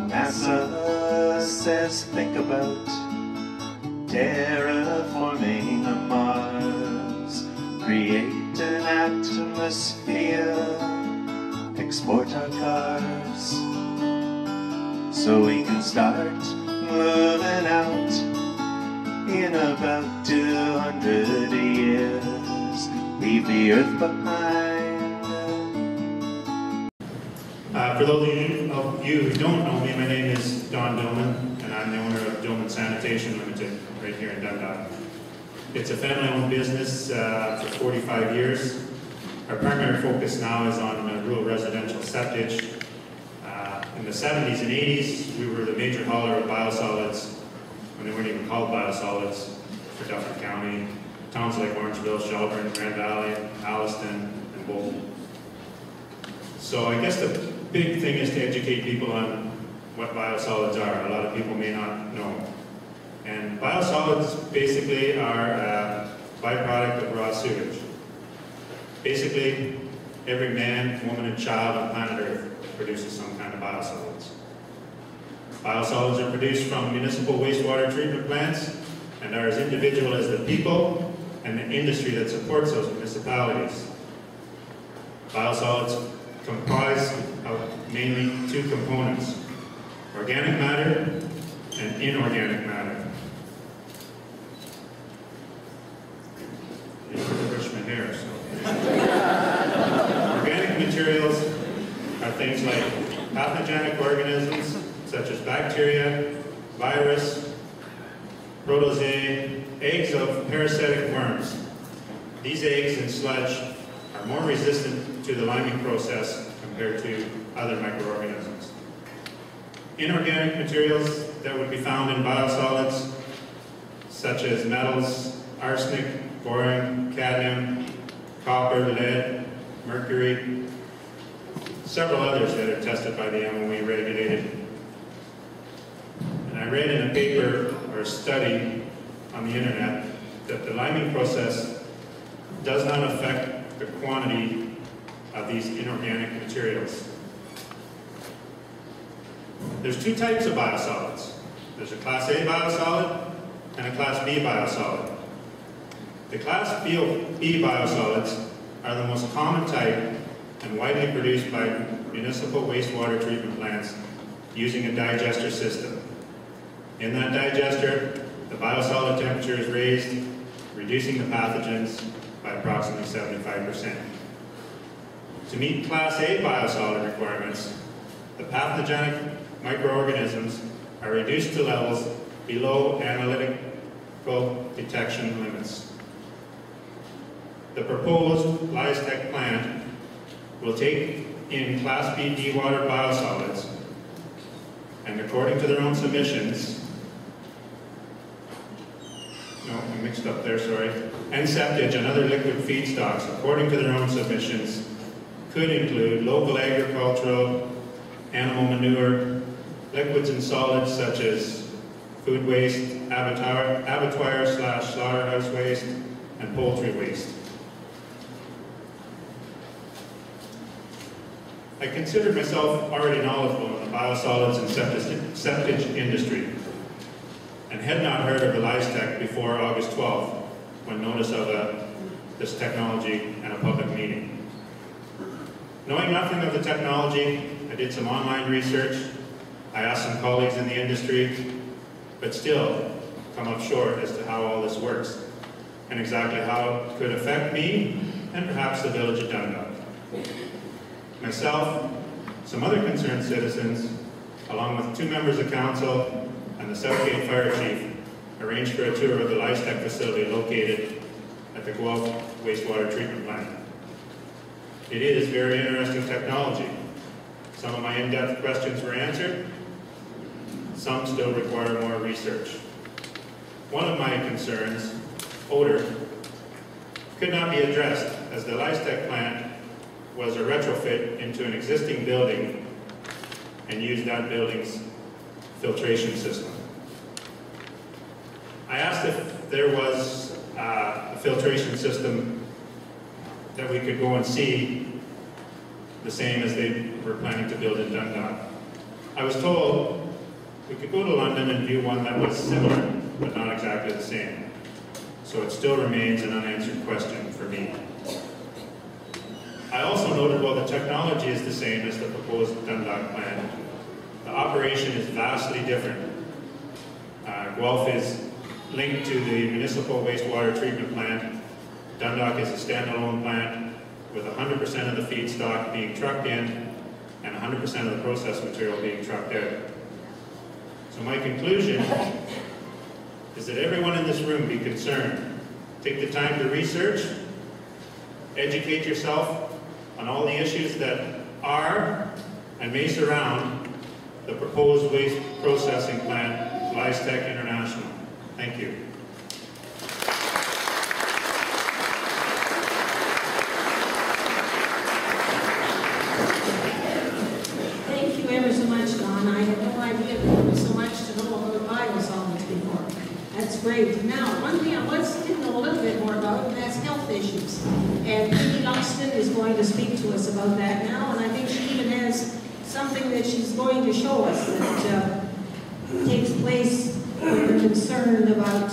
NASA says think about terraforming Mars, create an atmosphere, export our cars, so we can start moving out in about 200 years, leave the Earth behind. For those of you who don't know me, my name is Dillman, and I'm the owner of Dillman Sanitation Limited right here in Dundalk. It's a family-owned business for 45 years. Our primary focus now is on rural residential septage. In the 70s and 80s, we were the major hauler of biosolids, when they weren't even called biosolids, for Dufferin County. Towns like Orangeville, Shelburne, Grand Valley, Alliston, and Bolton. So I guess the big thing is to educate people on what biosolids are. A lot of people may not know. And biosolids basically are a byproduct of raw sewage. Basically, every man, woman, and child on planet Earth produces some kind of biosolids. Biosolids are produced from municipal wastewater treatment plants and are as individual as the people and the industry that supports those municipalities. Biosolids comprise of mainly two components: organic matter and inorganic matter. I need to brush my hair, so. Organic materials are things like pathogenic organisms such as bacteria, virus, protozoa, eggs of parasitic worms. These eggs and sludge are more resistant to the liming process compared to other microorganisms. Inorganic materials that would be found in biosolids, such as metals, arsenic, boron, cadmium, copper, lead, mercury, several others that are tested by the MOE regulated. And I read in a paper or a study on the internet that the liming process does not affect the quantity of these inorganic materials. There's two types of biosolids. There's a Class A biosolid and a Class B biosolid. The Class B biosolids are the most common type and widely produced by municipal wastewater treatment plants using a digester system. In that digester, the biosolid temperature is raised, reducing the pathogens by approximately 75%. To meet Class A biosolid requirements, the pathogenic microorganisms are reduced to levels below analytical detection limits. The proposed LISTEC plant will take in Class B dewatered biosolids, and according to their own submissions, I mixed up there, sorry, and septage and other liquid feedstocks, according to their own submissions, could include local agricultural, animal manure, liquids and solids such as food waste, abattoir/slaughterhouse waste, and poultry waste. I considered myself already knowledgeable in the biosolids and septage industry, and had not heard of the LISTEC before August 12th, when notice of this technology and a public meeting. Knowing nothing of the technology, I did some online research. I asked some colleagues in the industry, but still come up short as to how all this works and exactly how it could affect me and perhaps the village of Dundalk. Myself, some other concerned citizens, along with 2 members of council and the Southgate Fire Chief, arranged for a tour of the LISTEC facility located at the Guelph Wastewater Treatment Plant. It is very interesting technology. Some of my in-depth questions were answered. Some still require more research. One of my concerns, odor, could not be addressed as the LISTEC plant was a retrofit into an existing building and used that building's filtration system. I asked if there was a filtration system that we could go and see, the same as they were planning to build in Dundalk. I was told we could go to London and view one that was similar, but not exactly the same. So it still remains an unanswered question for me. I also noted while the technology is the same as the proposed Dundalk plant, the operation is vastly different. Guelph is linked to the municipal wastewater treatment plant. Dundalk is a standalone plant with 100% of the feedstock being trucked in and 100% of the process material being trucked out. So my conclusion is that everyone in this room be concerned. Take the time to research, educate yourself on all the issues that are and may surround the proposed waste processing plant, Lystech International. Thank you. Thank you ever so much, Don. I had no idea there was so much to know about biosolids before. That's great. Now, one thing I didn't know a little bit more about, and that's health issues. And Minnie Lumsden is going to speak to us about that now, and I think she even has something that she's going to show us that takes place when we're concerned about